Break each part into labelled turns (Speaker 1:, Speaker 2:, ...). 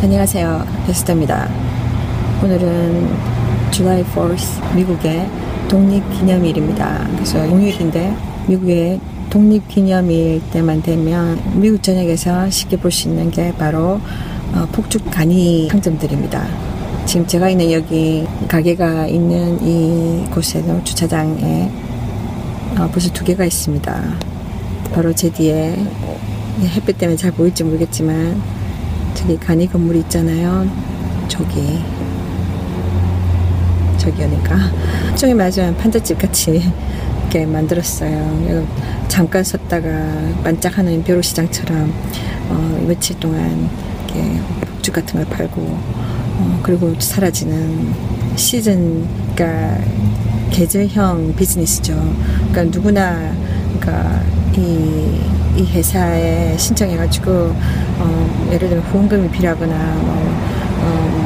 Speaker 1: 안녕하세요, 베스터입니다. 오늘은 July 4th 미국의 독립기념일입니다. 그래서 공휴일인데 미국의 독립기념일 때만 되면 미국 전역에서 쉽게 볼 수 있는 게 바로 폭죽 간이 상점들입니다. 지금 제가 있는 여기 가게가 있는 이 곳에는 주차장에 벌써 2개가 있습니다. 바로 제 뒤에 햇빛 때문에 잘 보일지 모르겠지만 저기 간이 건물이 있잖아요. 저기니까 일종의 말하자면 판잣집 같이 이렇게 만들었어요. 잠깐 섰다가 반짝하는 벼룩시장처럼 며칠 동안 이렇게 폭죽 같은 걸 팔고 그리고 사라지는 시즌, 그러니까 계절형 비즈니스죠. 그러니까 누구나 이 회사에 신청해가지고 예를 들면 후원금이 필요하거나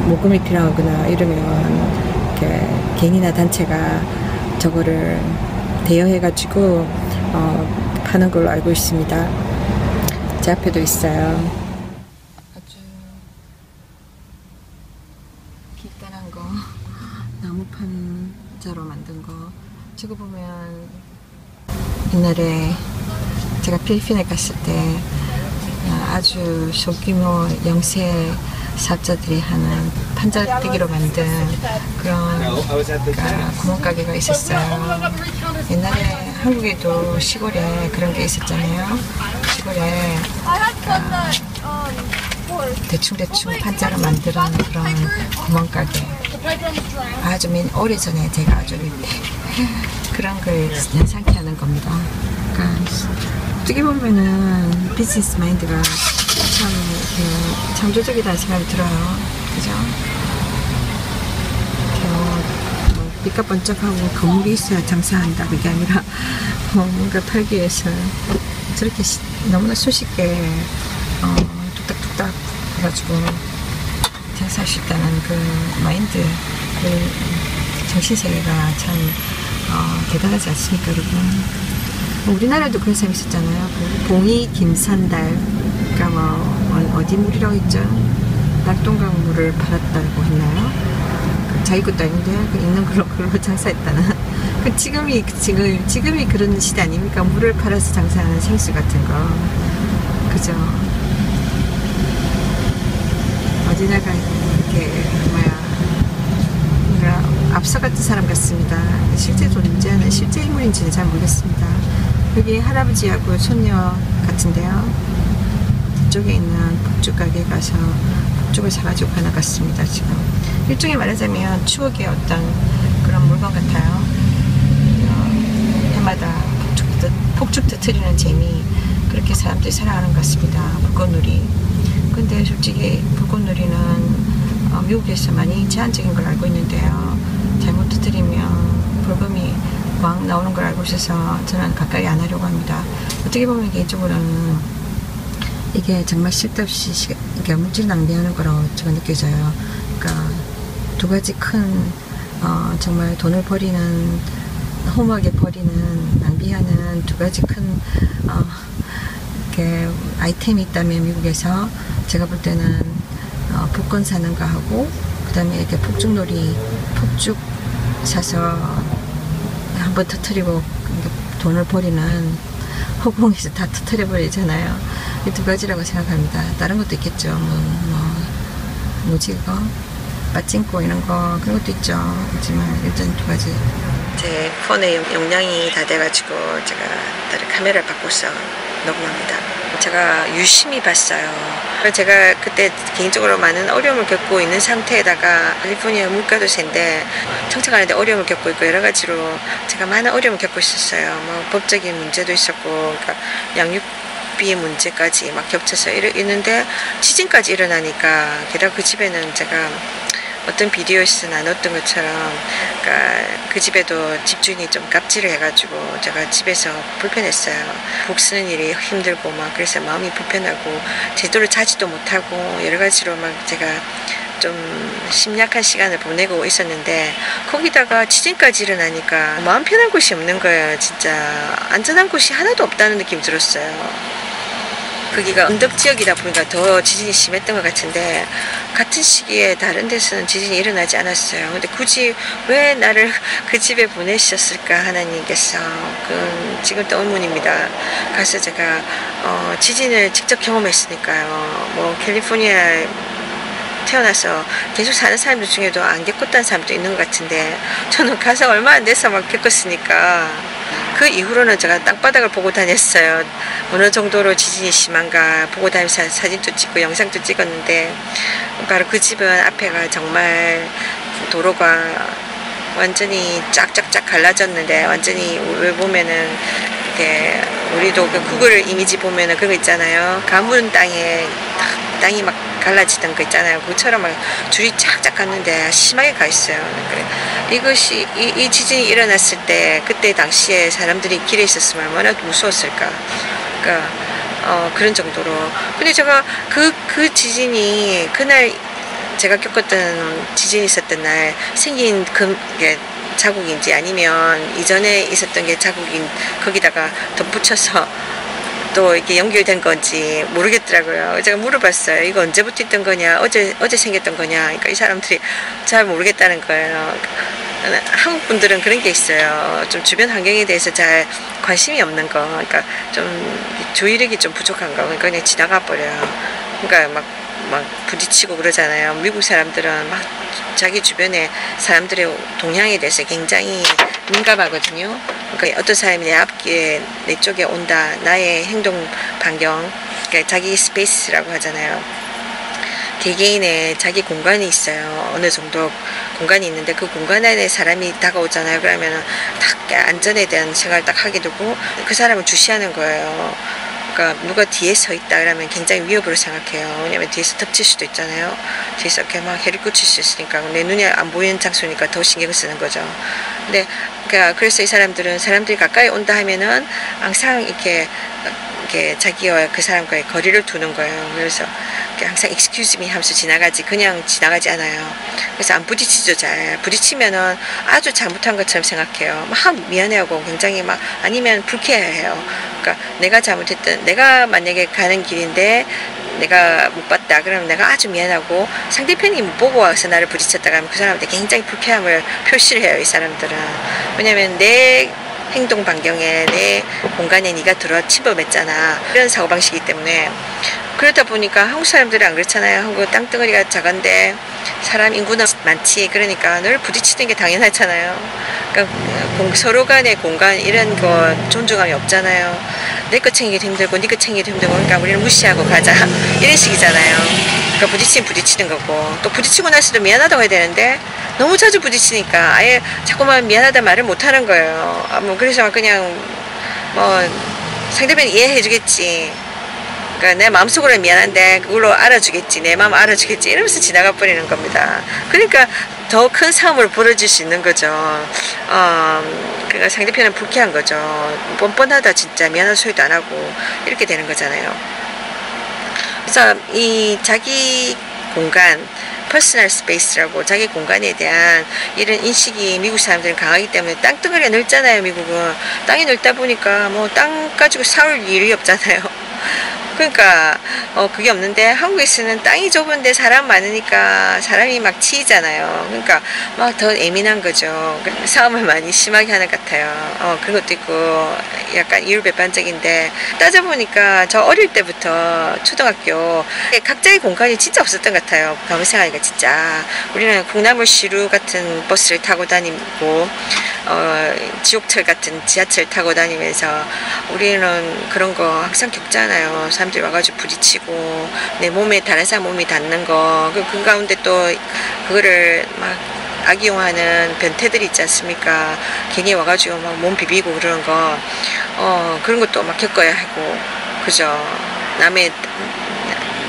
Speaker 1: 모금이 필요하거나 이러면 이렇게 개인이나 단체가 저거를 대여해가지고 파는 걸로 알고 있습니다. 제 앞에도 있어요. 아주 길다란 거 나무 판자로 만든 거. 저거 보면 옛날에 제가 필리핀에 갔을 때 아주 소규모 영세 사업자들이 하는 판자뜨기로 만든 그런 구멍가게가 있었어요. 옛날에 한국에도 시골에 그런 게 있었잖아요. 시골에 대충 판자로 만드는 그런 구멍가게. 아주 오래전에 제가 아주 그런 걸 연상케 하는 겁니다. 그러니까 어떻게 보면은 비즈니스 마인드가 참 창조적이라는 생각이 들어요. 그죠? 빛가 번쩍하고 건물이 있어야 장사한다 그게 아니라 뭔가 팔기 위해서 저렇게 너무나 손쉽게 뚝딱뚝딱 해가지고 장사할 수 있다는 그 마인드, 그 정신세계가 참 대단하지 않습니까, 여러분? 우리나라에도 그런 사람이 있었잖아요. 봉이 김산달, 그러니까 어디 물이라고 했죠? 낙동강 물을 팔았다고 했나요? 자기 것도 아닌데 있는 걸로 장사했다는. 지금이 그런 시대 아닙니까? 물을 팔아서 장사하는 생수 같은 거, 그죠? 어디다가 이렇게 앞서 같은 사람 같습니다. 실제 존재하는 실제 인물인지는 잘 모르겠습니다. 여기 할아버지하고 손녀 같은데요. 뒤쪽에 있는 폭죽 가게에 가서 폭죽을 사가지고 가는 것 같습니다. 지금 일종의 말하자면 추억의 어떤 그런 물건 같아요. 해마다 폭죽 터뜨리는 재미, 그렇게 사람들이 살아가는 것 같습니다. 불꽃놀이. 근데 솔직히 불꽃놀이는 미국에서 많이 제한적인 걸 알고 있는데요. 잘못 터뜨리면 벌금이 막 나오는 걸 알고 있어서 저는 가까이 안 하려고 합니다. 어떻게 보면 개인적으로는 이게 정말 쓸데없이 물질 낭비하는 거라고 제가 느껴져요. 그러니까 두 가지 큰 정말 돈을 버리는, 허무하게 버리는, 낭비하는 두 가지 큰 이렇게 아이템이 있다면 미국에서 제가 볼 때는 복권 사는 거 하고, 그 다음에 이렇게 폭죽 사서 한번 터뜨리고 돈을 버리는, 허공에서 다 터뜨려버리잖아요. 이 두 가지라고 생각합니다. 다른 것도 있겠죠. 뭐지 그거? 빠찡꼬 이런 거, 그런 것도 있죠. 하지만 일단 두 가지. 제 폰의 용량이 다 돼가지고 제가 다른 카메라를 바꿔서 녹음합니다. 제가 유심히 봤어요. 제가 그때 개인적으로 많은 어려움을 겪고 있는 상태에다가 캘리포니아 문과도세인데 청탁하는데 어려움을 겪고 있고 여러 가지로 제가 많은 어려움을 겪고 있었어요. 법적인 문제도 있었고, 그러니까 양육비 문제까지 막 겹쳐서 있는데 지진까지 일어나니까, 게다가 그 집에는 제가 어떤 비디오에서 나눴던 것처럼, 그러니까 그 집에도 집주인이 좀 갑질을 해가지고 제가 집에서 불편했어요. 국 쓰는 일이 힘들고 그래서 마음이 불편하고 제대로 자지도 못하고 여러 가지로 제가 좀 심약한 시간을 보내고 있었는데, 거기다가 지진까지 일어나니까 마음 편한 곳이 없는 거예요. 진짜 안전한 곳이 하나도 없다는 느낌이 들었어요. 거기가 언덕 지역이다 보니까 더 지진이 심했던 것 같은데 같은 시기에 다른 데서는 지진이 일어나지 않았어요. 근데 굳이 왜 나를 그 집에 보내셨을까 하나님께서 그건 지금 또 의문입니다. 가서 제가 지진을 직접 경험했으니까요. 뭐 캘리포니아에 태어나서 계속 사는 사람들 중에도 안 겪었다는 사람도 있는 것 같은데 저는 가서 얼마 안 돼서 막 겪었으니까 그 이후로는 제가 땅바닥을 보고 다녔어요. 어느 정도로 지진이 심한가 보고 다니면서 사진도 찍고 영상도 찍었는데 바로 그 집은 앞에가 정말 도로가 완전히 쫙쫙쫙 갈라졌는데 완전히 왜 보면은 이렇게 우리도 그 구글 이미지 보면은 그거 있잖아요. 가문 땅이 막 갈라지던 거 있잖아요. 그처럼 막 줄이 쫙쫙 갔는데 심하게 가 있어요. 이것이 이 지진이 일어났을 때 그때 당시에 사람들이 길에 있었으면 얼마나 무서웠을까. 그러니까 그런 정도로. 근데 제가 그 지진이 그날 제가 겪었던 지진이 있었던 날 생긴 게 자국인지 아니면 이전에 있었던 게 자국인 거기다가 덧붙여서 또 이렇게 연결된 건지 모르겠더라고요. 제가 물어봤어요. 이거 언제부터 있던 거냐? 어제 생겼던 거냐? 그러니까 이 사람들이 잘 모르겠다는 거예요. 한국 분들은 그런 게 있어요. 좀 주변 환경에 대해서 잘 관심이 없는 거. 그러니까 좀 조이력이 좀 부족한 거. 그러니까 그냥 지나가 버려요. 그러니까 막 부딪히고 그러잖아요. 미국 사람들은 막 자기 주변에 사람들의 동향에 대해서 굉장히 민감하거든요. 그러니까 어떤 사람이 내 앞에 내 쪽에 온다. 나의 행동 반경, 그러니까 자기 스페이스라고 하잖아요. 개개인의 자기 공간이 있어요. 어느 정도 공간이 있는데 그 공간 안에 사람이 다가오잖아요. 그러면은 딱 안전에 대한 생각을 딱 하게 되고 그 사람을 주시하는 거예요. 그러니까 누가 뒤에 서 있다 그러면 굉장히 위협으로 생각해요. 왜냐면 뒤에서 덮칠 수도 있잖아요. 뒤에서 이렇게 막 해를 꽂힐 수 있으니까 내 눈에 안 보이는 장소니까 더 신경을 쓰는 거죠. 근데 그래서 이 사람들이 가까이 온다 하면은 항상 이렇게 자기와 그 사람과의 거리를 두는 거예요. 그래서 항상 excuse me 하면서 지나가지 그냥 지나가지 않아요. 그래서 안 부딪히죠. 잘 부딪히면은 아주 잘못한 것처럼 생각해요. 막 미안해하고 굉장히 막 아니면 불쾌해해요. 그러니까 내가 만약에 가는 길인데 내가 못 봤다 그러면 내가 아주 미안하고 상대편이 못 보고 와서 나를 부딪혔다 그러면 그 사람한테 굉장히 불쾌함을 표시를 해요. 이 사람들은. 왜냐면 내 행동 반경에 내 공간에 네가 들어 침범했잖아. 이런 사고방식이기 때문에 그러다 보니까 한국 사람들은 안 그렇잖아요. 한국 땅덩어리가 작은데 사람 인구는 많지. 그러니까 늘 부딪히는 게 당연하잖아요. 그러니까 서로 간의 공간 이런 거 존중함이 없잖아요. 내 거 챙기기도 힘들고 네 거 챙기기도 힘들고 그러니까 우리는 무시하고 가자 이런 식이잖아요. 그러니까 부딪히면 부딪히는 거고 또 부딪히고 나서도 미안하다고 해야 되는데 너무 자주 부딪히니까 아예 자꾸만 미안하다 말을 못하는 거예요. 뭐 그래서 그냥 뭐 상대방이 이해해 주겠지. 그러니까 내 마음속으로 미안한데 그걸로 알아주겠지. 내 마음 알아주겠지. 이러면서 지나가 버리는 겁니다. 그러니까 더 큰 싸움을 벌어질 수 있는 거죠. 그러니까 상대편은 불쾌한 거죠. 뻔뻔하다 진짜 미안한 소리도 안 하고 이렇게 되는 거잖아요. 그래서 이 자기 공간 퍼스널 스페이스라고 자기 공간에 대한 이런 인식이 미국 사람들은 강하기 때문에 땅덩어리가 넓잖아요. 미국은 땅이 넓다 보니까 뭐 땅 가지고 싸울 일이 없잖아요. 그러니까 그게 없는데 한국에서는 땅이 좁은데 사람 많으니까 사람이 막 치이잖아요. 그러니까 막 더 예민한 거죠. 싸움을 많이 심하게 하는 것 같아요. 그런 것도 있고 약간 이율배반적인데 따져보니까 저 어릴 때부터 초등학교 각자의 공간이 진짜 없었던 것 같아요. 가문생활이가 진짜 우리는 콩나물 시루 같은 버스를 타고 다니고 지옥철 같은 지하철 타고 다니면서 우리는 그런 거 항상 겪잖아요. 사람들이 와가지고 부딪히고 내 몸에 다른 사람 몸이 닿는 거 그 가운데 또 그거를 막 악용하는 변태들이 있지 않습니까? 괜히 와가지고 막 몸 비비고 그러는 거 그런 것도 막 겪어야 하고 그죠? 남의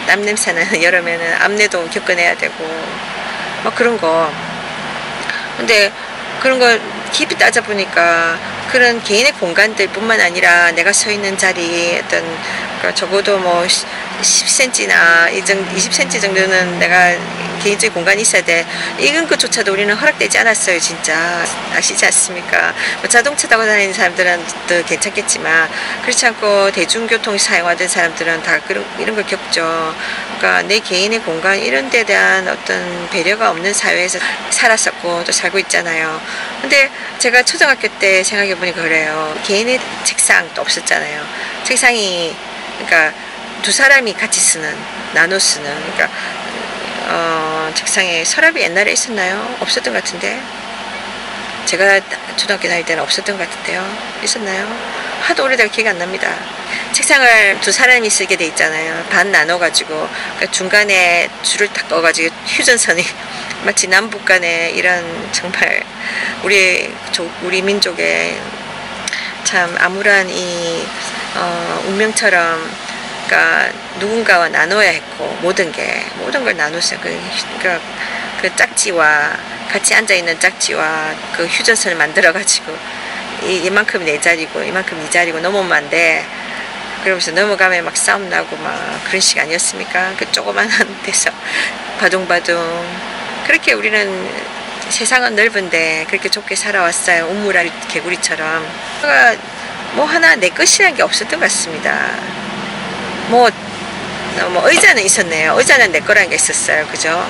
Speaker 1: 땀 냄새는 여름에는 암내도 겪어내야 되고 막 그런 거. 근데 그런 거 깊이 따져보니까 그런 개인의 공간들 뿐만 아니라 내가 서 있는 자리 어떤 그러니까 적어도 뭐 10cm나 20cm 정도는 내가 개인적인 공간이 있어야 돼. 이런 것조차도 우리는 허락되지 않았어요. 진짜 아시지 않습니까? 뭐 자동차 타고 다니는 사람들은 또 괜찮겠지만 그렇지 않고 대중교통 사용하던 사람들은 다 이런 걸 겪죠. 그러니까 내 개인의 공간 이런 데 대한 어떤 배려가 없는 사회에서 살았었고 또 살고 있잖아요. 근데 제가 초등학교 때 생각해 보니까 그래요. 개인의 책상도 없었잖아요. 책상이 그러니까 두 사람이 같이 쓰는, 나눠 쓰는, 그러니까 책상에 서랍이 옛날에 있었나요? 없었던 것 같은데. 제가 초등학교 다닐 때는 없었던 것 같은데요. 있었나요? 하도 오래돼서 기억이 안 납니다. 책상을 두 사람이 쓰게 돼 있잖아요. 반 나눠가지고 그러니까 중간에 줄을 딱 꺼가지고 휴전선이 마치 남북 간에 이런 정말 우리 민족의 참 암울한 이 운명처럼 그러니까 누군가와 나눠야 했고 모든 걸 나눴어요. 그 짝지와 같이 앉아 있는 짝지와 그 휴전선을 만들어 가지고 이만큼 내 자리고 이만큼 네 자리고 넘으면 안 돼. 그러면서 넘어가면 막 싸움 나고 막 그런 시간 아니었습니까? 그 조그만한 데서 바둥바둥. 그렇게 우리는 세상은 넓은데 그렇게 좁게 살아왔어요. 우물아리 개구리처럼. 뭐 하나 내 것이라는 게 없었던 것 같습니다. 뭐 의자는 있었네요. 의자는 내 거라는 게 있었어요. 그죠?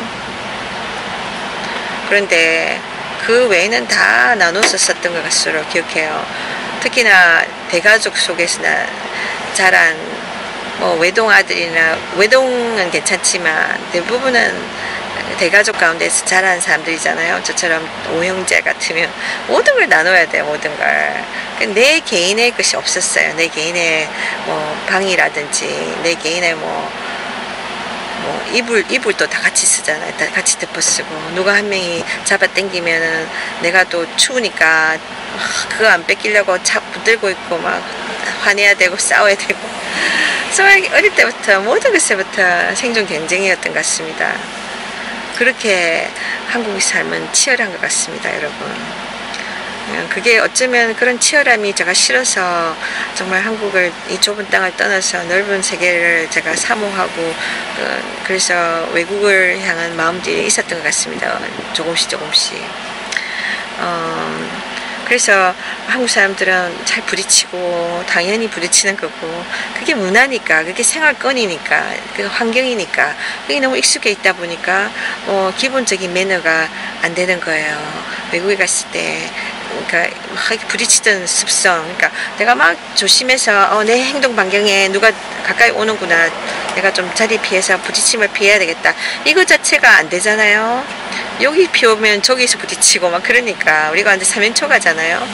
Speaker 1: 그런데 그 외에는 다 나눠서 썼던 것 같으로 기억해요. 특히나 대가족 속에서 자란 뭐 외동 아들이나 외동은 괜찮지만 대부분은 대가족 가운데서 자란 사람들이잖아요. 저처럼 오형제 같으면 모든 걸 나눠야 돼요. 모든 걸. 내 개인의 것이 없었어요. 내 개인의 뭐 방이라든지 내 개인의 뭐 이불도 다 같이 쓰잖아요. 다 같이 덮어 쓰고 누가 한 명이 잡아 당기면은 내가 또 추우니까 그거 안 뺏기려고 붙들고 있고 막 화내야 되고 싸워야 되고. 어릴 때부터 모든 것에부터 생존 경쟁이었던 것 같습니다. 그렇게 한국의 삶은 치열한 것 같습니다, 여러분. 그게 어쩌면 그런 치열함이 제가 싫어서 정말 한국을 이 좁은 땅을 떠나서 넓은 세계를 제가 사모하고 그래서 외국을 향한 마음들이 있었던 것 같습니다. 조금씩 그래서 한국 사람들은 잘 부딪히고 당연히 부딪히는 거고 그게 문화니까 그게 생활권이니까 그 환경이니까 그게 너무 익숙해 있다 보니까 기본적인 매너가 안 되는 거예요. 외국에 갔을 때 그러니까 막 부딪히던 습성, 그러니까 내가 막 조심해서 내 행동 반경에 누가 가까이 오는구나, 내가 좀 자리 피해서 부딪힘을 피해야 되겠다, 이거 자체가 안 되잖아요. 여기 피우면 저기서 부딪히고 막 그러니까 우리가 완전 삼연초가잖아요.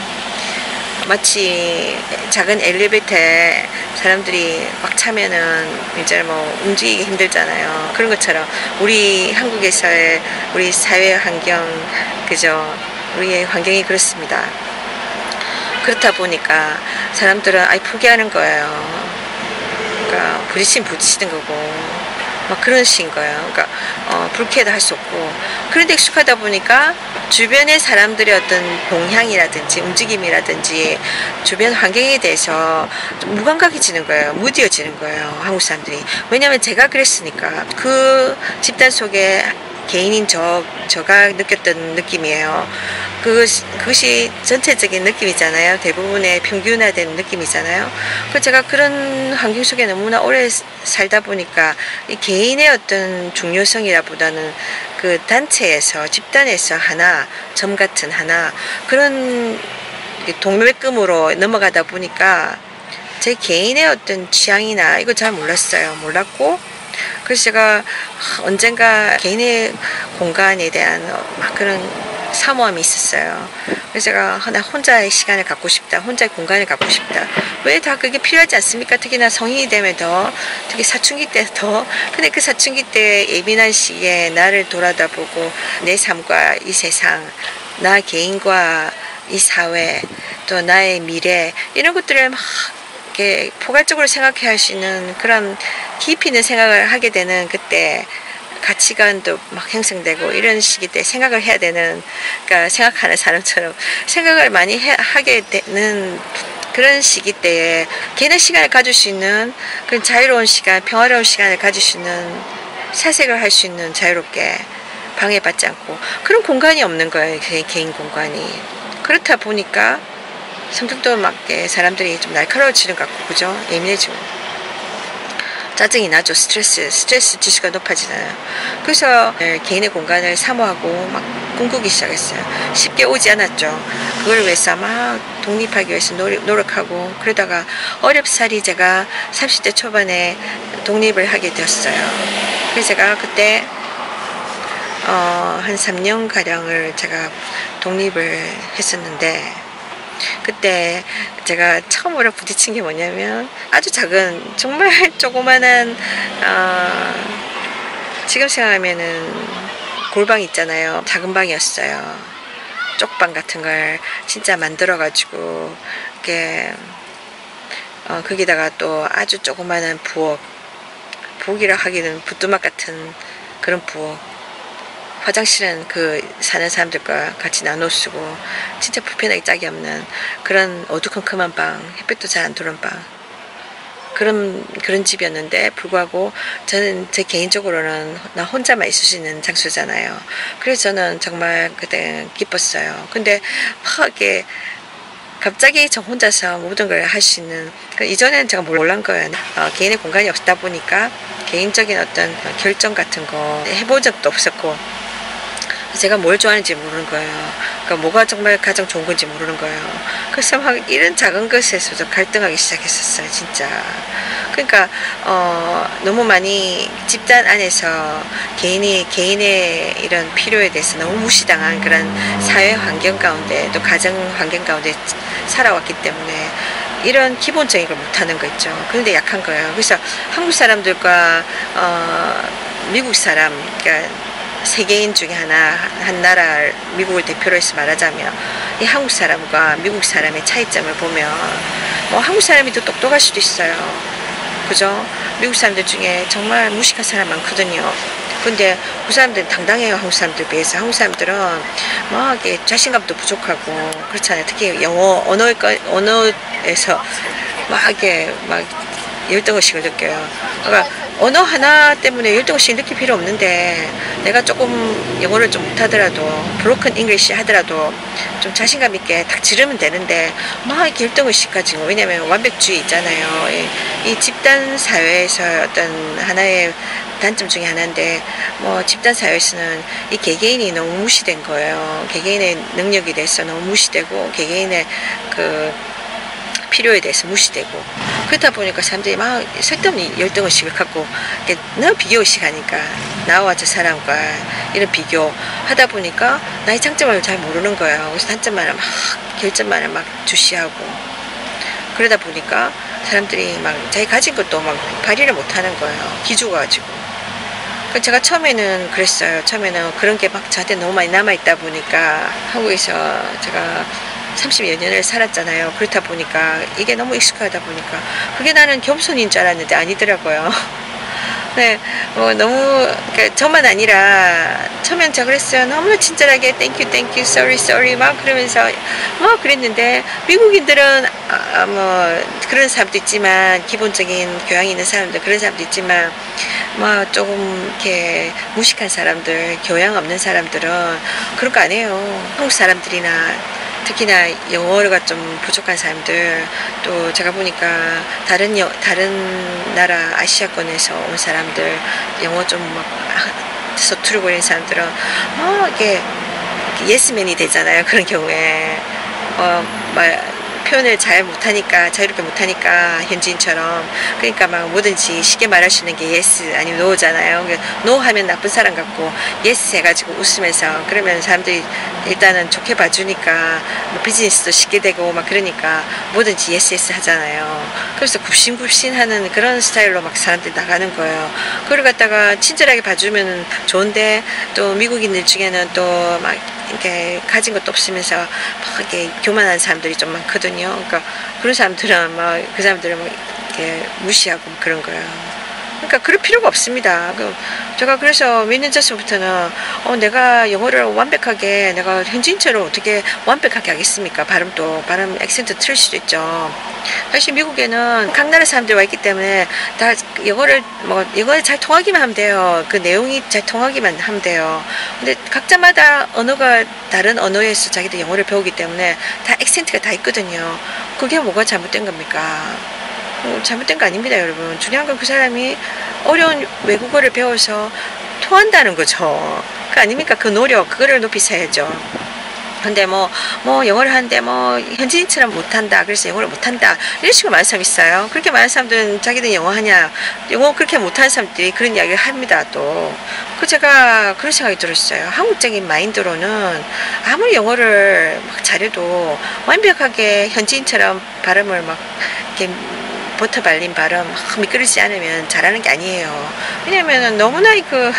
Speaker 1: 마치 작은 엘리베이터에 사람들이 막 차면은 이제 뭐 움직이기 힘들잖아요. 그런 것처럼 우리 한국에서의 우리 사회 환경, 그죠? 우리의 환경이 그렇습니다. 그렇다 보니까 사람들은 아예 포기하는 거예요. 그러니까 부딪히는 거고 막 그런 식인 거예요. 그러니까 불쾌해도 할 수 없고. 그런데 익숙하다 보니까 주변의 사람들의 어떤 동향이라든지 움직임이라든지 주변 환경에 대해서 좀 무감각해지는 거예요. 무뎌지는 거예요. 한국 사람들이. 왜냐하면 제가 그랬으니까. 그 집단 속에 개인인 저가 느꼈던 느낌이에요. 그것이 전체적인 느낌이잖아요. 대부분의 평균화된 느낌이잖아요. 그 제가 그런 환경 속에 너무나 오래 살다 보니까 이 개인의 어떤 중요성이라보다는 그 단체에서 집단에서 하나 점 같은 하나 그런 동맥금으로 넘어가다 보니까 제 개인의 어떤 취향이나 이거 잘 몰랐고 그래서 제가 언젠가 개인의 공간에 대한 막 그런 사모함이 있었어요. 그래서 제가 나 혼자의 시간을 갖고 싶다, 혼자의 공간을 갖고 싶다. 왜 다 그게 필요하지 않습니까? 특히나 성인이 되면 특히 사춘기 때 근데 그 사춘기 때 예민한 시기에 나를 돌아다보고 내 삶과 이 세상, 나 개인과 이 사회, 또 나의 미래, 이런 것들을 막 이렇게 포괄적으로 생각해야 할 수 있는 그런 깊이 있는 생각을 하게 되는 그때 가치관도 막 형성되고 이런 시기 때 생각을 해야 되는, 그러니까 생각하는 사람처럼 생각을 많이 하게 되는 그런 시기 때에 개인의 시간을 가질 수 있는 그런 자유로운 시간, 평화로운 시간을 가질 수 있는 사색을 할 수 있는 자유롭게 방해받지 않고 그런 공간이 없는 거예요. 개인 공간이. 그렇다 보니까 성격도 맞게 사람들이 좀 날카로워지는 것 같고 그죠? 예민해지고 짜증이 나죠. 스트레스 지수가 높아지잖아요. 그래서 개인의 공간을 사모하고 막 꿈꾸기 시작했어요. 쉽게 오지 않았죠. 그걸 위해서 막 독립하기 위해서 노력하고 그러다가 어렵사리 제가 30대 초반에 독립을 하게 되었어요. 그래서 제가 그때 한 3년가량을 제가 독립을 했었는데 그때 제가 처음으로 부딪힌 게 뭐냐면 아주 작은 정말 조그만한 지금 생각하면은 골방 있잖아요. 작은 방이었어요. 쪽방 같은 걸 진짜 만들어 가지고 이렇게 거기다가 또 아주 조그만한 부엌이라 하기는 부뚜막 같은 그런 부엌, 화장실은 그 사는 사람들과 같이 나눠 쓰고 진짜 불편하기 짝이 없는 그런 어두컴컴한 방, 햇빛도 잘 안 들어오는 방, 그런 집이었는데 불구하고 저는 제 개인적으로는 나 혼자만 있을 수 있는 장소잖아요. 그래서 저는 정말 그때 기뻤어요. 근데 막 이렇게 갑자기 저 혼자서 모든 걸 할 수 있는, 이전에는 제가 몰란 거예요. 개인의 공간이 없다 보니까 개인적인 어떤 결정 같은 거 해본 적도 없었고 제가 뭘 좋아하는지 모르는 거예요. 그러니까 뭐가 정말 가장 좋은 건지 모르는 거예요. 그래서 막 이런 작은 것에서도 갈등하기 시작했었어요, 진짜. 그러니까 너무 많이 집단 안에서 개인의 이런 필요에 대해서 너무 무시당한 그런 사회 환경 가운데 또 가정 환경 가운데 살아왔기 때문에 이런 기본적인 걸 못하는 거 있죠. 그런데 약한 거예요. 그래서 한국 사람들과 미국 사람, 그러니까 세계인 중에 한 나라, 미국을 대표로 해서 말하자면 이 한국 사람과 미국 사람의 차이점을 보면 뭐 한국 사람이 더 똑똑할 수도 있어요. 그죠? 미국 사람들 중에 정말 무식한 사람 많거든요. 근데 그 사람들은 당당해요. 한국 사람들 비해서. 한국 사람들은 막 이렇게 자신감도 부족하고 그렇잖아요. 특히 영어 언어에서 막 이렇게 막 열등의식을 느껴요. 그러니까 언어 하나 때문에 열등의식 느낄 필요 없는데 내가 조금 영어를 좀 못하더라도 브로큰 잉글리시 하더라도 좀 자신감 있게 딱 지르면 되는데 막 이렇게 열등의식 가지고, 왜냐면 완벽주의 있잖아요. 이 집단 사회에서 어떤 하나의 단점 중에 하나인데 뭐 집단 사회에서는 이 개개인이 너무 무시된 거예요. 개개인의 능력에 대해서 너무 무시되고 개개인의 그 필요에 대해서 무시되고 그렇다 보니까 사람들이 막 쓸데없는 열등의식을 갖고 너무 비교의식 하니까 나와 저 사람과 이런 비교 하다 보니까 나의 장점을 잘 모르는 거예요. 그래서 단점만을 막 결점만을 막 주시하고 그러다 보니까 사람들이 막 자기 가진 것도 막 발휘를 못하는 거예요. 기죽어가지고. 제가 처음에는 그랬어요. 처음에는 그런 게 막 저한테 너무 많이 남아있다 보니까 한국에서 제가 30여 년을 살았잖아요. 그렇다 보니까 이게 너무 익숙하다 보니까 그게 나는 겸손인 줄 알았는데 아니더라고요. 네, 너무 그러니까 저만 아니라 처음엔 제가 그랬어요. 너무 친절하게 thank you, sorry 막 그러면서 막 그랬는데 미국인들은 뭐 그런 사람도 있지만 기본적인 교양이 있는 사람들 그런 사람도 있지만 뭐 조금 이렇게 무식한 사람들 교양 없는 사람들은 그런 거 안 해요. 한국 사람들이나 특히나 영어가 좀 부족한 사람들, 또 제가 보니까 다른 나라 아시아권에서 온 사람들 영어 좀 막 서투르고 이런 사람들은 이게 예스맨이 되잖아요. 그런 경우에 표현을 잘 못하니까 자유롭게 못하니까 현지인처럼 그러니까 막 뭐든지 쉽게 말할 수 있는 게 yes 아니면 no잖아요. no 하면 나쁜 사람 같고 yes 해가지고 웃으면서 그러면 사람들이 일단은 좋게 봐주니까 뭐 비즈니스도 쉽게 되고 막 그러니까 뭐든지 yes 하잖아요. 그래서 굽신굽신하는 그런 스타일로 막 사람들이 나가는 거예요. 그걸 갖다가 친절하게 봐주면 좋은데 또 미국인들 중에는 또 막 이렇게 가진 것도 없으면서 막 이렇게 교만한 사람들이 좀 많거든요. 그러니까 그런 사람들은 막 그 사람들을 막 이렇게 무시하고 그런 거예요. 그러니까 그럴 필요가 없습니다. 제가 그래서 몇 년 전부터는 내가 영어를 완벽하게 내가 현지인처럼 어떻게 완벽하게 하겠습니까? 발음 액센트 틀릴 수도 있죠. 사실 미국에는 각 나라 사람들이 와 있기 때문에 다 영어를 잘 통하기만 하면 돼요. 그 내용이 잘 통하기만 하면 돼요. 근데 각자마다 언어가 다른 언어에서 자기들 영어를 배우기 때문에 다 액센트가 다 있거든요. 그게 뭐가 잘못된 겁니까? 잘못된 거 아닙니다, 여러분. 중요한 건 그 사람이 어려운 외국어를 배워서 통한다는 거죠. 그 아닙니까? 그 노력, 그거를 높이 사야죠. 근데 영어를 하는데 현지인처럼 못한다. 그래서 영어를 못한다. 이런 식으로 말하는 사람 있어요. 그렇게 말하는 사람들은 자기들 영어 하냐. 영어 그렇게 못하는 사람들이 그런 이야기를 합니다, 또. 제가 그런 생각이 들었어요. 한국적인 마인드로는 아무리 영어를 막 잘해도 완벽하게 현지인처럼 발음을 막 이렇게 버터 발린 발음 미끄러지지 않으면 잘하는 게 아니에요. 왜냐면은 너무나 그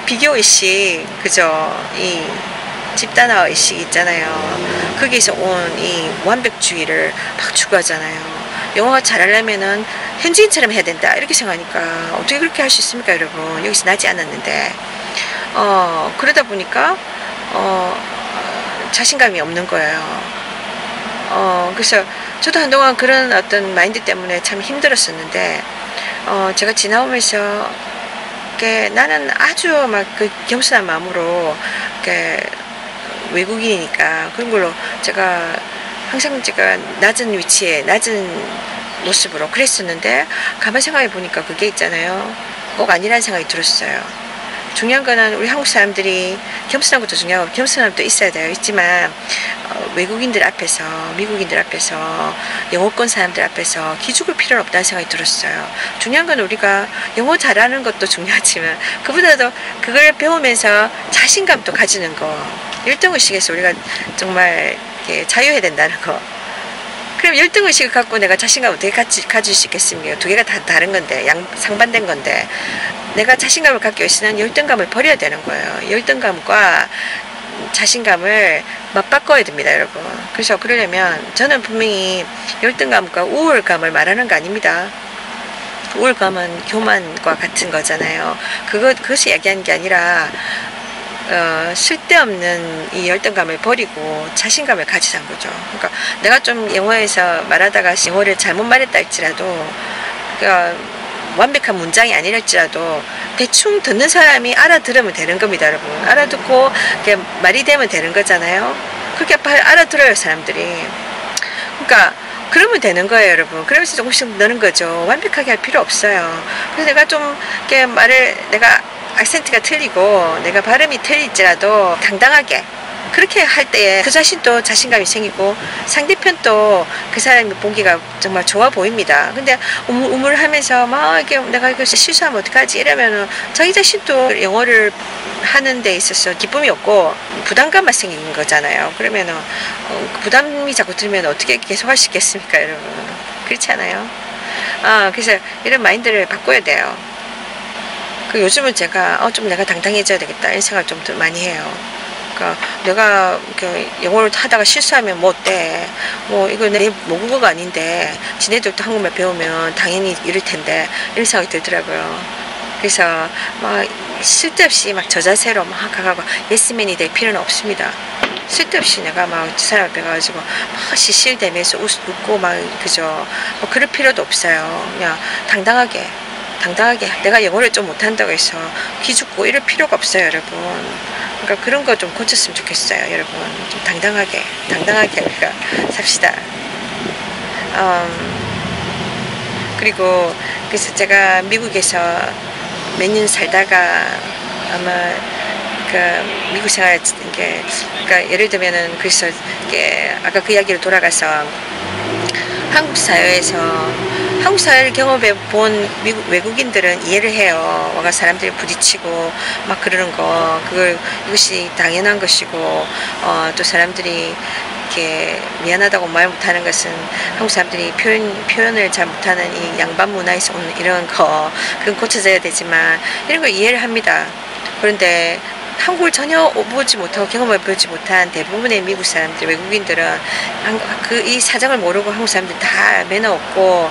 Speaker 1: 비교의식, 그죠? 이 집단화 의식 있잖아요. 거기서 온 이 완벽주의를 막 추구하잖아요. 영어가 잘하려면은 현지인처럼 해야 된다 이렇게 생각하니까 어떻게 그렇게 할 수 있습니까, 여러분? 여기서 나지 않았는데 그러다 보니까 자신감이 없는 거예요. 그래서 저도 한동안 그런 어떤 마인드 때문에 참 힘들었었는데 제가 지나오면서 나는 아주 막 그 겸손한 마음으로 외국인이니까 그런 걸로 제가 항상 제가 낮은 위치에 낮은 모습으로 그랬었는데 가만 생각해 보니까 그게 있잖아요. 꼭 아니라는 생각이 들었어요. 중요한 거는 우리 한국 사람들이 겸손한 것도 중요하고 겸손함도 있어야 돼요. 있지만 외국인들 앞에서 미국인들 앞에서 영어권 사람들 앞에서 기죽을 필요는 없다는 생각이 들었어요. 중요한 건 우리가 영어 잘하는 것도 중요하지만 그보다도 그걸 배우면서 자신감도 가지는 거. 열등의식에서 우리가 정말 이렇게 자유해야 된다는 거. 그럼 열등의식을 갖고 내가 자신감을 어떻게 가질 수 있겠습니까? 두 개가 다 다른 건데, 상반된 건데, 내가 자신감을 갖기 위해서는 열등감을 버려야 되는 거예요. 열등감과 자신감을 맞바꿔야 됩니다, 여러분. 그래서 그러려면 저는 분명히 열등감과 우월감을 말하는 거 아닙니다. 우월감은 교만과 같은 거잖아요. 그것이 얘기하는 게 아니라, 쓸데없는 이 열등감을 버리고 자신감을 가지자는 거죠. 그러니까 내가 좀 영어에서 말하다가 영어를 잘못 말했다 할지라도 완벽한 문장이 아니랄지라도 대충 듣는 사람이 알아들으면 되는 겁니다, 여러분. 알아듣고 말이 되면 되는 거잖아요. 그렇게 알아들어요, 사람들이. 그러니까 그러면 되는 거예요, 여러분. 그러면서 조금씩 넣는 거죠. 완벽하게 할 필요 없어요. 그래서 내가 좀 이렇게 내가 악센트가 틀리고 내가 발음이 틀릴지라도 당당하게 그렇게 할 때에 그 자신도 자신감이 생기고 상대편도 그 사람이 보기가 정말 좋아 보입니다. 근데 우물하면서 막 이렇게 내가 이거 실수하면 어떡하지 이러면은 자기 자신도 영어를 하는 데 있어서 기쁨이 없고 부담감만 생기는 거잖아요. 그러면은 부담이 자꾸 들면 어떻게 계속 할 수 있겠습니까, 여러분? 그렇지 않아요? 그래서 이런 마인드를 바꿔야 돼요. 요즘은 제가 좀 내가 당당해져야 되겠다 이런 생각을 좀 더 많이 해요. 그러니까 내가 영어를 하다가 실수하면 뭐 어때? 이거 내 모국어가 아닌데 지네들도 한국말 배우면 당연히 이럴 텐데 이런 생각이 들더라고요. 그래서 막 쓸데없이 막 저 자세로 막 가가고 예스맨이 될 필요는 없습니다. 쓸데없이 내가 막 두 사람 앞에 가가지고 막 시실대면서 웃고 막 그죠? 그럴 필요도 없어요. 그냥 당당하게 내가 영어를 좀 못한다고 해서 기죽고 이럴 필요가 없어요, 여러분. 그러니까 그런 거 좀 고쳤으면 좋겠어요, 여러분. 좀 당당하게 우리가 삽시다. 그리고 그래서 제가 미국에서 몇 년 살다가 아마 미국 생활 그러니까 예를 들면은 그래서 아까 그 이야기로 돌아가서 한국 사회를 경험해 본 외국인들은 이해를 해요. 뭔가 사람들이 부딪히고 막 그러는 거, 이것이 당연한 것이고, 또 사람들이 이렇게 미안하다고 말 못하는 것은 한국 사람들이 표현을 잘 못하는 이 양반 문화에서 오는 이런 거, 그건 고쳐져야 되지만 이런 걸 이해를 합니다. 그런데 한국을 전혀 보지 못하고 경험을 보지 못한 대부분의 미국 사람들, 외국인들은 이 사정을 모르고 한국 사람들 다 매너 없고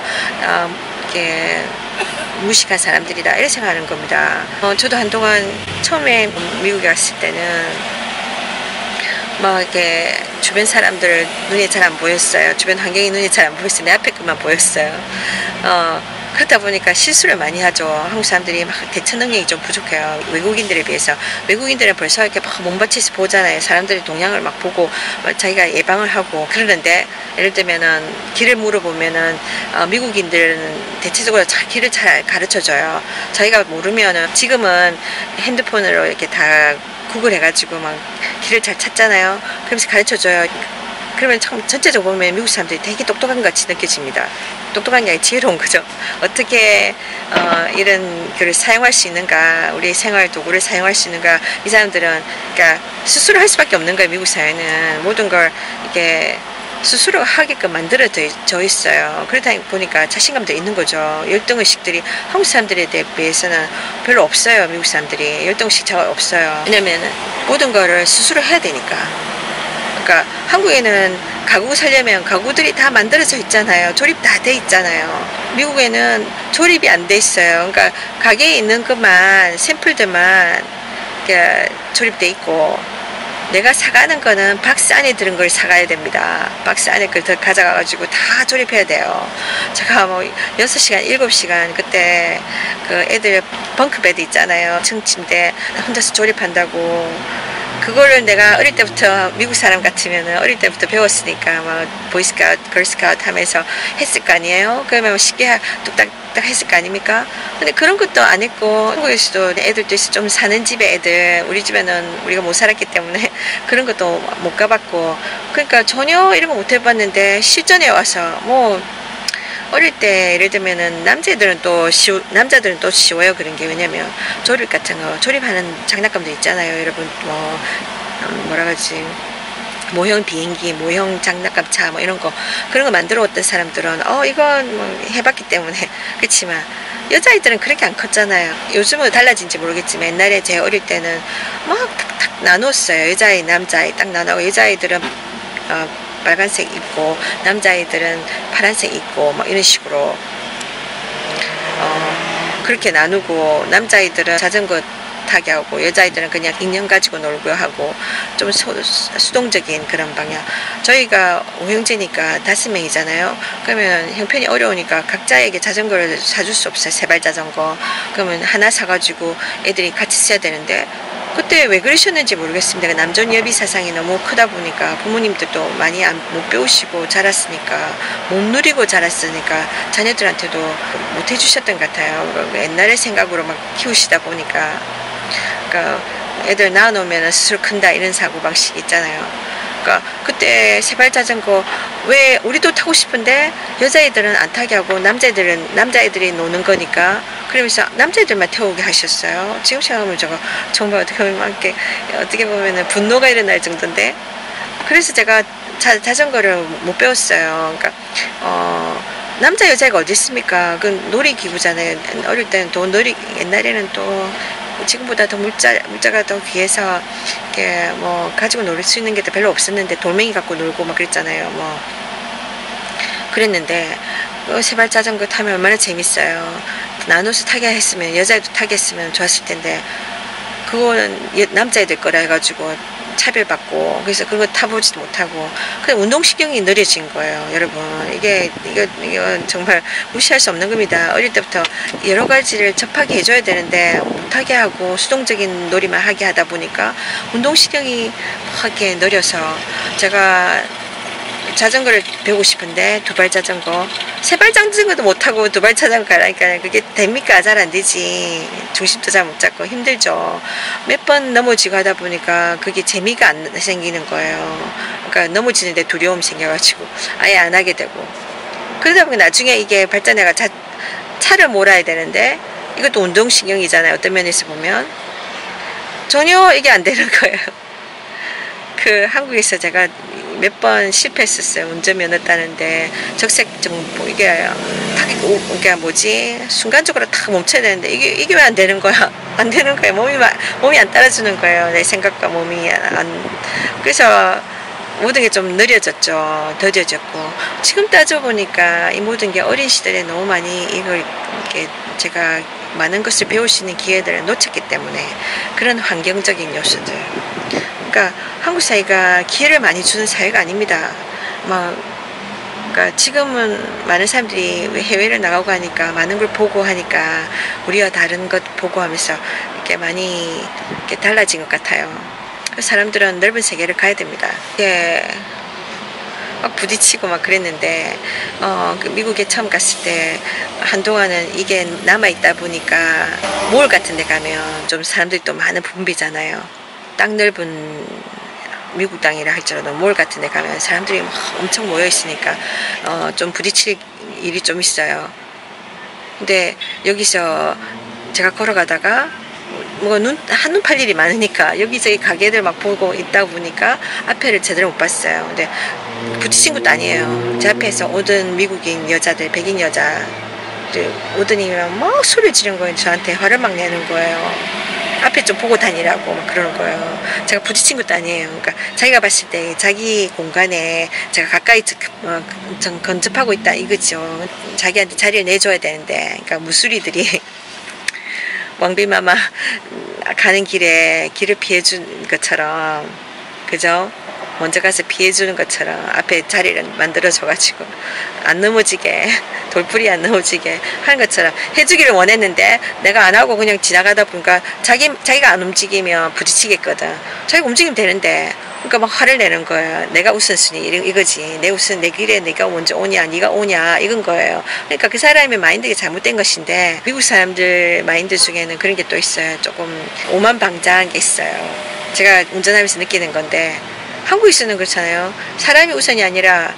Speaker 1: 이렇게 무식한 사람들이다 이렇게 생각하는 겁니다. 저도 한동안 처음에 미국에 갔을 때는 막 이렇게 주변 사람들 눈에 잘 안 보였어요. 주변 환경이 눈에 잘 안 보였어요. 내 앞에 것만 보였어요. 그렇다 보니까 실수를 많이 하죠. 한국 사람들이 막 대처 능력이 좀 부족해요. 외국인들에 비해서. 외국인들은 벌써 이렇게 막 몸바치서 보잖아요. 사람들이 동향을 막 보고 자기가 예방을 하고 그러는데, 예를 들면은 길을 물어보면은 미국인들은 대체적으로 길을 잘 가르쳐줘요. 자기가 모르면은, 지금은 핸드폰으로 이렇게 다 구글 해가지고 막 길을 잘 찾잖아요. 그러면서 가르쳐줘요. 그러면 전체적으로 보면 미국 사람들이 되게 똑똑한 것 같이 느껴집니다. 똑똑한 게 아니라 지혜로운 거죠. 어떻게 이런 글을 사용할 수 있는가, 우리 생활 도구를 사용할 수 있는가. 이 사람들은 그러니까 스스로 할 수밖에 없는 거예요. 미국 사회는 모든 걸 이렇게 스스로 하게끔 만들어져 있어요. 그러다 보니까 자신감도 있는 거죠. 열등의식들이 한국 사람들에 비해서는 별로 없어요. 미국 사람들이 열등의식 잘 없어요. 왜냐면 모든 거를 스스로 해야 되니까. 그러니까 한국에는 가구 살려면 가구들이 다 만들어져 있잖아요. 조립 다 돼 있잖아요. 미국에는 조립이 안 돼 있어요. 그러니까 가게에 있는 것만, 샘플들만 조립돼 있고, 내가 사가는 거는 박스 안에 들은 걸 사가야 됩니다. 박스 안에 걸 더 가져가가지고 다 조립해야 돼요. 제가 뭐 6시간, 7시간 그때 그 애들 벙크베드 있잖아요. 층 침대 혼자서 조립한다고. 그거를 내가 어릴 때부터 미국 사람 같으면은 어릴 때부터 배웠으니까 막 보이스카우트, 걸스카우트 하면서 했을 거 아니에요? 그러면 쉽게 뚝딱뚝딱 했을 거 아닙니까? 근데 그런 것도 안 했고, 한국에서도 애들도 있어. 좀 사는 집에 애들, 우리 집에는 우리가 못 살았기 때문에 그런 것도 못 가봤고, 그러니까 전혀 이런 거 못 해봤는데 실전에 와서 뭐 어릴 때 예를 들면은 남자들은 또 쉬워요. 그런 게. 왜냐면 조립 같은 거, 조립하는 장난감도 있잖아요. 여러분 뭐라 그러지, 모형 비행기, 모형 장난감 차 뭐 이런 거, 그런 거 만들어 왔던 사람들은 이건 뭐 해봤기 때문에. 그렇지만 여자아이들은 그렇게 안 컸잖아요. 요즘은 달라진지 모르겠지만 옛날에 제 어릴 때는 막 탁탁 나눴어요. 여자아이, 남자아이 딱 나누고, 여자아이들은 빨간색 입고 남자아이들은 파란색 입고 막 이런 식으로 그렇게 나누고, 남자아이들은 자전거 타게 하고 여자아이들은 그냥 인형 가지고 놀고 하고, 좀 수동적인 그런 방향. 저희가 5형제니까 5명이잖아요. 그러면 형편이 어려우니까 각자에게 자전거를 사줄 수 없어요. 세발 자전거. 그러면 하나 사가지고 애들이 같이 써야 되는데, 그때 왜 그러셨는지 모르겠습니다. 남존 여비 사상이 너무 크다 보니까 부모님들도 많이 못 배우시고 자랐으니까, 못 누리고 자랐으니까 자녀들한테도 못 해주셨던 것 같아요. 옛날의 생각으로 막 키우시다 보니까. 그러니까 애들 낳아놓으면 스스로 큰다 이런 사고방식 있잖아요. 그러니까 그때 세발 자전거 왜 우리도 타고 싶은데 여자애들은 안 타게 하고 남자애들이 노는 거니까, 그러면서 남자애들만 태우게 하셨어요. 지금 생각하면 저거 정말 어떻게 보면은 분노가 일어날 정도인데. 그래서 제가 자전거를 못 배웠어요. 그러니까 남자 여자가 어디 있습니까? 그 놀이기구잖아요. 어릴 때는 또 옛날에는 또 지금보다 더 물자가 더 귀해서 이렇게 뭐 가지고 놀 수 있는 게 별로 없었는데, 돌멩이 갖고 놀고 막 그랬잖아요. 뭐 그랬는데 세발 자전거 타면 얼마나 재밌어요. 나눠서 타게 했으면, 여자애도 타게 했으면 좋았을 텐데, 그거는 남자애들 거라 해가지고 차별받고, 그래서 그거 타보지도 못하고, 그냥 운동신경이 느려진 거예요. 여러분, 이거 정말 무시할 수 없는 겁니다. 어릴 때부터 여러 가지를 접하게 해줘야 되는데 못하게 하고 수동적인 놀이만 하게 하다 보니까 운동신경이 확 느려서, 제가 자전거를 배우고 싶은데 두발 자전거, 세발 자전거도 못하고 두발 자전거 가라니까 그게 됩니까? 잘 안 되지. 중심도 잘 못 잡고 힘들죠. 몇 번 넘어지고 하다 보니까 그게 재미가 안 생기는 거예요. 그러니까 넘어지는데 두려움이 생겨가지고 아예 안 하게 되고, 그러다 보니 나중에 이게 발전해가 차를 몰아야 되는데, 이것도 운동신경이잖아요. 어떤 면에서 보면 전혀 이게 안 되는 거예요. 그 한국에서 제가 몇 번 실패했었어요. 운전면허 따는데 적색증 이게 뭐지, 순간적으로 탁 멈춰야 되는데 이게 왜 안 되는 거야? 안 되는 거예요. 몸이 안 따라주는 거예요. 내 생각과 몸이 안. 그래서 모든 게 좀 느려졌죠. 더뎌졌고. 지금 따져보니까 이 모든 게 어린 시절에 너무 많이 이걸 이렇게 제가 많은 것을 배울 수 있는 기회들을 놓쳤기 때문에 그런 환경적인 요소들. 그러니까 한국 사회가 기회를 많이 주는 사회가 아닙니다. 그러니까 지금은 많은 사람들이 해외를 나가고 하니까 많은 걸 보고 하니까 우리와 다른 것 보고 하면서 이렇게 많이 이렇게 달라진 것 같아요. 사람들은 넓은 세계를 가야 됩니다. 예. 막 부딪히고 막 그랬는데 그 미국에 처음 갔을 때 한동안은 이게 남아있다 보니까 몰 같은 데 가면 좀 사람들이 또 많은 붐비잖아요. 땅 넓은 미국 땅이라 할지라도 몰 같은 데 가면 사람들이 막 엄청 모여 있으니까 좀 부딪힐 일이 좀 있어요. 근데 여기서 제가 걸어가다가 한눈 팔 일이 많으니까 여기저기 가게들 막 보고 있다 보니까 앞에를 제대로 못 봤어요. 근데 부딪힌 것도 아니에요. 제 앞에서 오던 미국인 여자들, 백인 여자들 오더니면 막 소리 지르는 거예요. 저한테 화를 막 내는 거예요. 앞에 좀 보고 다니라고 막 그러는 거예요. 제가 부딪힌 것도 아니에요. 그러니까 자기가 봤을 때 자기 공간에 제가 가까이 건접하고 있다 이거죠. 자기한테 자리를 내줘야 되는데, 그러니까 무수리들이 왕비마마 가는 길에 길을 피해준 것처럼, 그죠? 먼저 가서 피해주는 것처럼 앞에 자리를 만들어줘가지고 안 넘어지게, 돌풀이 안 넘어지게 하는 것처럼 해주기를 원했는데 내가 안 하고 그냥 지나가다 보니까 자기가 안 움직이면 부딪히겠거든. 자기가 움직이면 되는데, 그러니까 막 화를 내는 거예요. 내가 우선순위 이거지. 내 길에 내가 먼저 오냐, 네가 오냐 이건 거예요. 그러니까 그 사람의 마인드가 잘못된 것인데, 미국 사람들 마인드 중에는 그런 게 또 있어요. 조금 오만방자한 게 있어요. 제가 운전하면서 느끼는 건데, 한국에서는 그렇잖아요. 사람이 우선이 아니라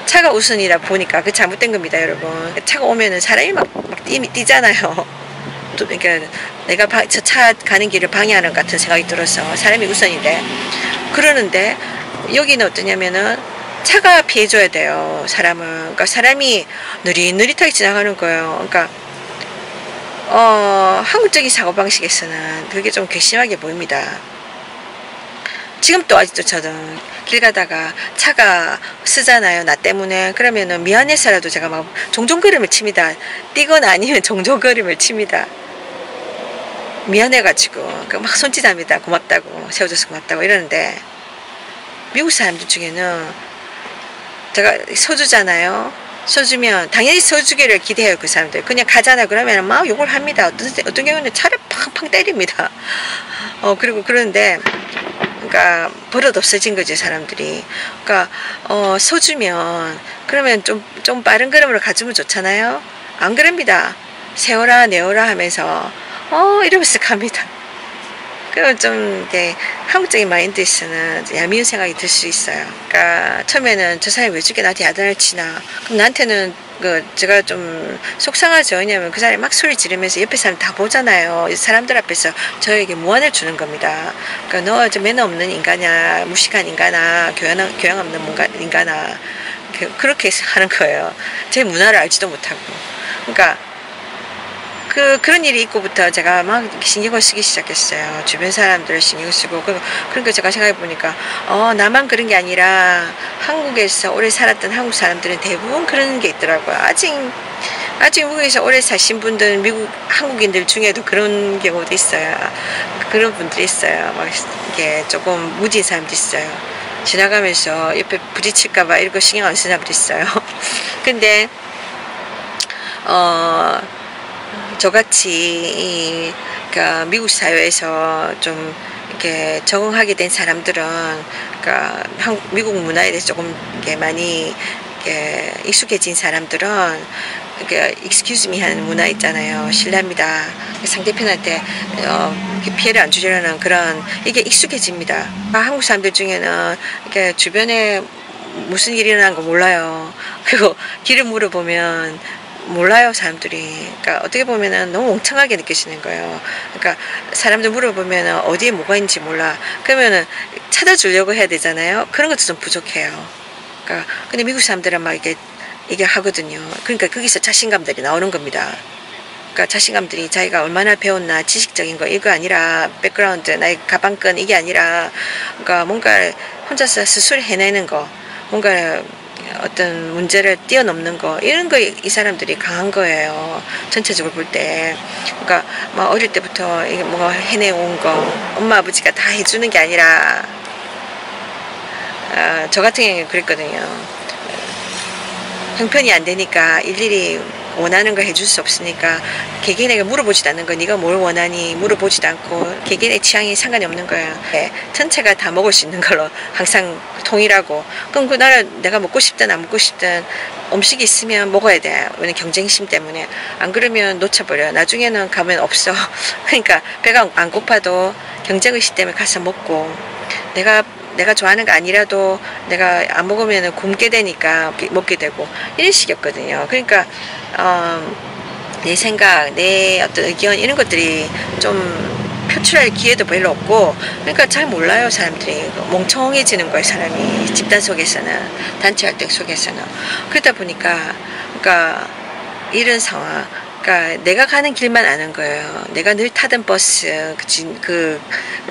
Speaker 1: 차가 우선이다 보니까 그 잘못된 겁니다, 여러분. 차가 오면은 사람이 막 뛰잖아요. 또 그러니까 내가 저 차 가는 길을 방해하는 것 같은 생각이 들어서 사람이 우선인데, 그러는데 여기는 어떠냐면은 차가 피해줘야 돼요, 사람은. 그러니까 사람이 느릿느릿하게 지나가는 거예요. 그러니까 한국적인 사고방식에서는 그게 좀 괘씸하게 보입니다. 지금도 아직도 저는 길 가다가 차가 쓰잖아요, 나 때문에. 그러면은 미안해서라도 제가 막 종종 걸음을 칩니다. 뛰거나 아니면 종종 걸음을 칩니다. 미안해가지고 막 손짓합니다. 고맙다고, 세워줘서 고맙다고 이러는데, 미국 사람들 중에는 제가 서주잖아요. 서주면 당연히 서주기를 기대해요. 그 사람들 그냥 가잖아요. 그러면 막 욕을 합니다. 어떤 경우는 차를 팡팡 때립니다. 그리고 그러는데, 그러니까 버릇 없어진 거지, 사람들이. 그러니까 서주면 그러면 좀 빠른 걸음으로 가주면 좋잖아요. 안 그럽니다. 세워라 내워라 하면서 이러면서 갑니다. 그럼 좀 이렇게 한국적인 마인드에서는 얄미운 생각이 들 수 있어요. 그러니까 처음에는 저 사람이 왜 저렇게 나한테 야단을 치나. 그럼 나한테는 제가 좀 속상하죠. 왜냐면 그 사람이 막 소리 지르면서 옆에 사람 다 보잖아요. 사람들 앞에서 저에게 무안을 주는 겁니다. 그러니까 너 저 매너 없는 인간이야, 무식한 인간아, 교양 없는 인간아, 그렇게 하는 거예요. 제 문화를 알지도 못하고. 그러니까 그런 일이 있고부터 제가 막 신경을 쓰기 시작했어요. 주변 사람들을 신경 쓰고. 그러니까 제가 생각해보니까, 나만 그런 게 아니라 한국에서 오래 살았던 한국 사람들은 대부분 그런 게 있더라고요. 아직 미국에서 오래 사신 분들, 한국인들 중에도 그런 경우도 있어요. 그런 분들이 있어요. 막 이게 조금 무딘 사람도 있어요. 지나가면서 옆에 부딪힐까봐 이런 신경 안 쓰는 사람도 있어요. 근데, 저같이 그러니까 미국 사회에서 좀 이렇게 적응하게 된 사람들은, 그러니까 미국 문화에 대해서 조금 이렇게 많이 이렇게 익숙해진 사람들은 이렇게 excuse me 하는 문화 있잖아요. 실례합니다. 상대편한테 피해를 안 주려는 그런, 이게 익숙해집니다. 한국 사람들 중에는 이렇게 주변에 무슨 일이 일어난 거 몰라요. 그리고 길을 물어보면 몰라요, 사람들이. 그러니까 어떻게 보면은 너무 멍청하게 느껴지는 거예요. 그러니까 사람들 물어보면은 어디에 뭐가 있는지 몰라. 그러면은 찾아주려고 해야 되잖아요. 그런 것도 좀 부족해요. 그러니까 근데 미국 사람들은 막 이게 하거든요. 그러니까 거기서 자신감들이 나오는 겁니다. 그러니까 자신감들이 자기가 얼마나 배웠나, 지식적인 거 이거 아니라 백그라운드, 나의 가방끈 이게 아니라, 그러니까 뭔가 혼자서 스스로 해내는 거, 뭔가 어떤 문제를 뛰어넘는 거, 이런 거 이 사람들이 강한 거예요. 전체적으로 볼 때. 그러니까 막 어릴 때부터 이게 뭔가 해내온 거, 엄마 아버지가 다 해주는 게 아니라, 저 같은 경우에 그랬거든요. 형편이 안 되니까 일일이 원하는 걸 해줄 수 없으니까 개개인에게 물어보지도 않는 거. 네가 뭘 원하니 물어보지도 않고 개개인의 취향이 상관이 없는 거야. 네, 전체가 다 먹을 수 있는 걸로 항상 통일하고. 그럼 그 나라 내가 먹고 싶든 안 먹고 싶든 음식이 있으면 먹어야 돼. 왜냐면 경쟁심 때문에. 안 그러면 놓쳐버려. 나중에는 가면 없어. 그러니까 배가 안 고파도 경쟁의식 때문에 가서 먹고, 내가 좋아하는 거 아니라도 내가 안 먹으면 굶게 되니까 먹게 되고, 이런 식이었거든요. 그러니까 내 생각, 내 어떤 의견, 이런 것들이 좀 표출할 기회도 별로 없고, 그러니까 잘 몰라요. 사람들이 멍청해지는 거예요. 사람이 집단 속에서는, 단체 활동 속에서는. 그러다 보니까 그러니까 이런 상황, 그러니까 내가 가는 길만 아는 거예요. 내가 늘 타던 버스,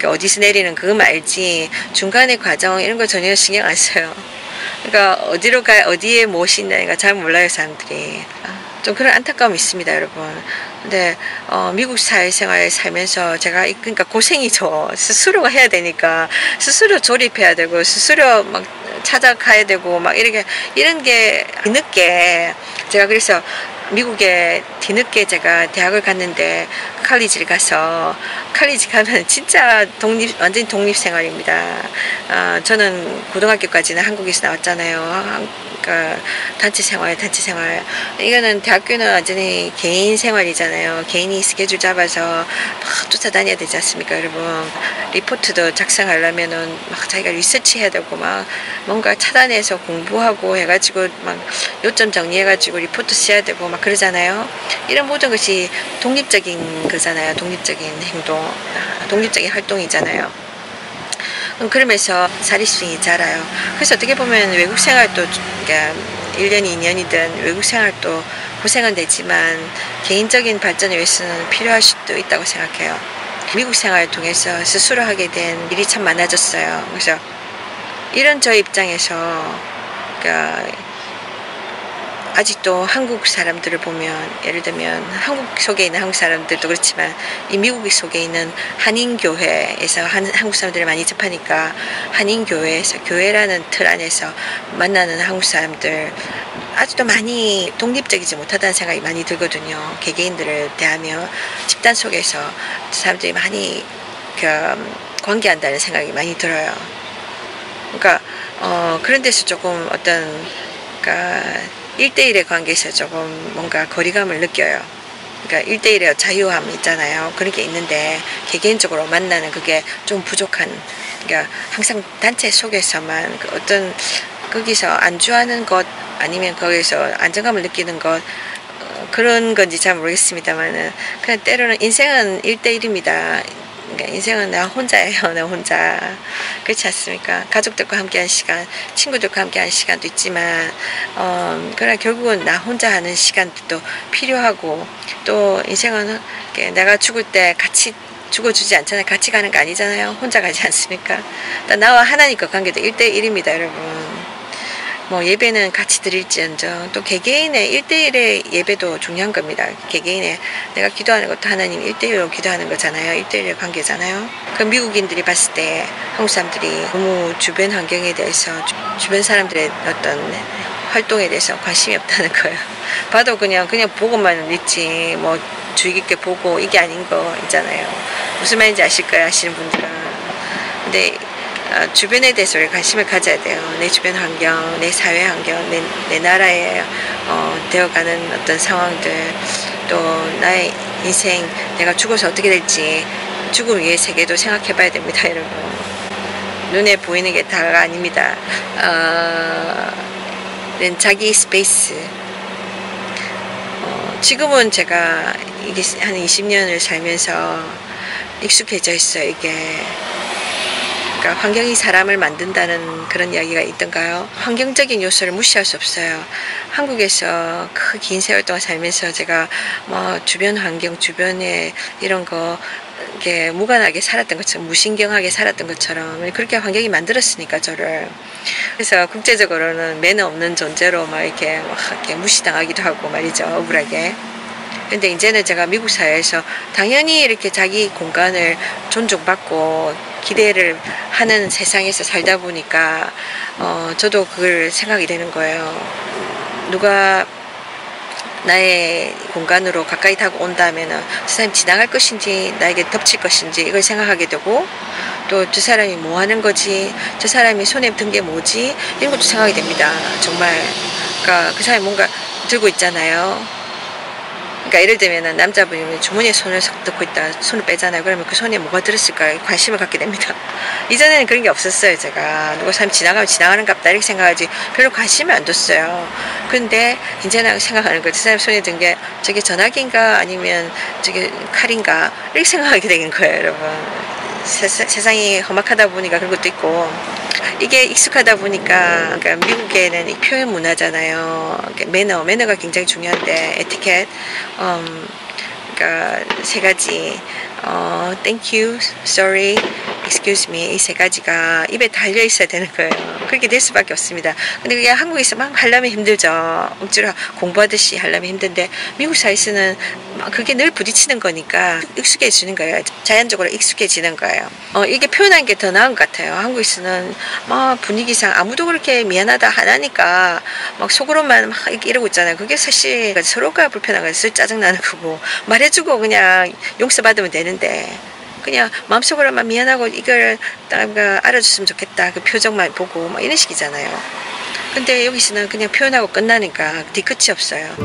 Speaker 1: 어디서 내리는 그거만 알지, 중간의 과정 이런 거 전혀 신경 안 써요. 그러니까 어디에 무엇이 있나가 잘 몰라요. 사람들이. 좀 그런 안타까움이 있습니다, 여러분. 근데 미국 사회생활 살면서 제가 그러니까 고생이죠. 스스로가 해야 되니까 스스로 조립해야 되고 스스로 막 찾아가야 되고 막 이런 게 늦게, 제가 그래서 미국에 뒤늦게 제가 대학을 갔는데 칼리지를 가서, 칼리지 가면 진짜 완전히 독립생활입니다. 저는 고등학교까지는 한국에서 나왔잖아요. 그러니까 단체 생활. 이거는 대학교는 완전히 개인 생활이잖아요. 개인이 스케줄 잡아서 막 쫓아다녀야 되지 않습니까, 여러분? 리포트도 작성하려면은 막 자기가 리서치 해야 되고 막 뭔가 차단해서 공부하고 해가지고 막 요점 정리해가지고 리포트 써야 되고 막 그러잖아요. 이런 모든 것이 독립적인 거잖아요. 독립적인 행동, 독립적인 활동이잖아요. 그러면서 자립심이 자라요. 그래서 어떻게 보면 외국 생활도, 그러니까 1년, 2년이든 외국 생활도 고생은 되지만 개인적인 발전을 위해서는 필요할 수도 있다고 생각해요. 미국 생활을 통해서 스스로 하게 된 일이 참 많아졌어요. 그래서 이런 저 입장에서, 그러니까 아직도 한국 사람들을 보면, 예를 들면 한국 속에 있는 한국 사람들도 그렇지만 이 미국 속에 있는 한인교회에서 한국 사람들을 많이 접하니까, 한인교회에서, 교회라는 틀 안에서 만나는 한국 사람들 아직도 많이 독립적이지 못하다는 생각이 많이 들거든요. 개개인들을 대하며 집단 속에서 사람들이 많이 관계한다는 생각이 많이 들어요. 그러니까 그런 데서 조금 어떤, 그러니까 1대1의 관계에서 조금 뭔가 거리감을 느껴요. 그러니까 1대1의 자유함 있잖아요. 그런 게 있는데 개개인적으로 만나는 그게 좀 부족한, 그러니까 항상 단체 속에서만 어떤, 거기서 안주하는 것 아니면 거기서 안정감을 느끼는 것, 그런 건지 잘 모르겠습니다만은, 그냥 때로는 인생은 1대1입니다. 그러니까 인생은 나 혼자예요. 나 혼자. 그렇지 않습니까? 가족들과 함께한 시간, 친구들과 함께한 시간도 있지만, 그러나 결국은 나 혼자 하는 시간도 필요하고, 또 인생은 내가 죽을 때 같이 죽어주지 않잖아요. 같이 가는 거 아니잖아요. 혼자 가지 않습니까? 나와 하나님과 관계도 1대1입니다, 여러분. 뭐 예배는 같이 드릴지언정, 또 개개인의 1대1의 예배도 중요한 겁니다. 개개인의, 내가 기도하는 것도 하나님 1대1로 기도하는 거잖아요. 1대1의 관계잖아요. 그 미국인들이 봤을 때 한국 사람들이 너무 주변 환경에 대해서, 주변 사람들의 어떤 활동에 대해서 관심이 없다는 거예요. 봐도 그냥 보고만 있지, 뭐 주의 깊게 보고 이게 아닌 거 있잖아요. 무슨 말인지 아실 거예요, 아시는 분들은. 근데 주변에 대해서 관심을 가져야 돼요. 내 주변 환경, 내 사회 환경, 내 나라에 되어가는 어떤 상황들, 또 나의 인생, 내가 죽어서 어떻게 될지, 죽음 위의 세계도 생각해 봐야 됩니다, 여러분. 눈에 보이는 게 다가 아닙니다. 자기 스페이스. 지금은 제가 이게 한 20년을 살면서 익숙해져 있어요, 이게. 그러니까 환경이 사람을 만든다는 그런 이야기가 있던가요? 환경적인 요소를 무시할 수 없어요. 한국에서 그 긴 세월 동안 살면서 제가 뭐 주변 환경, 주변에 이런 거 이렇게 무관하게 살았던 것처럼, 무신경하게 살았던 것처럼 그렇게 환경이 만들었으니까 저를. 그래서 국제적으로는 매너 없는 존재로 막 이렇게 무시당하기도 하고 말이죠, 억울하게. 근데 이제는 제가 미국 사회에서 당연히 이렇게 자기 공간을 존중받고 기대를 하는 세상에서 살다 보니까 저도 그걸 생각이 되는 거예요. 누가 나의 공간으로 가까이 다가온다면은 저 사람이 지나갈 것인지 나에게 덮칠 것인지 이걸 생각하게 되고, 또 저 사람이 뭐 하는 거지, 저 사람이 손에 든 게 뭐지, 이런 것도 생각이 됩니다. 정말. 그러니까 그 사람이 뭔가 들고 있잖아요. 그러니까 예를 들면 남자분이 주머니에 손을 넣고 있다 손을 빼잖아요. 그러면 그 손에 뭐가 들었을까 관심을 갖게 됩니다. 이전에는 그런 게 없었어요. 제가 누가 사람 지나가면 지나가는갑다 이렇게 생각하지 별로 관심을 안 뒀어요. 근데 이제는 생각하는 거예요. 그 사람 손에 든 게 저게 전화기인가 아니면 저게 칼인가 이렇게 생각하게 되는 거예요, 여러분. 세상이 험악하다 보니까 그런 것도 있고, 이게 익숙하다 보니까, 그러니까 미국에는 이 표현 문화잖아요. 매너가 굉장히 중요한데, 에티켓, 그러니까 세 가지, thank you, sorry, excuse me, 이 세 가지가 입에 달려 있어야 되는 거예요. 그렇게 될 수밖에 없습니다. 근데 그게 한국에서 막 하려면 힘들죠. 억지로 공부하듯이 하려면 힘든데, 미국 사회에서는 그게 늘 부딪히는 거니까 익숙해지는 거예요. 자연적으로 익숙해지는 거예요. 이게 표현한 게 더 나은 것 같아요. 한국에서는 막 분위기상 아무도 그렇게 미안하다 안 하니까 막 속으로만 막 이러고 있잖아요. 그게 사실 서로가 불편한 거예요. 짜증나는 거고, 말해주고 그냥 용서받으면 되는데, 그냥 마음속으로만 미안하고 이걸 알아줬으면 좋겠다 그 표정만 보고 막 이런 식이잖아요. 근데 여기서는 그냥 표현하고 끝나니까 뒤끝이 없어요.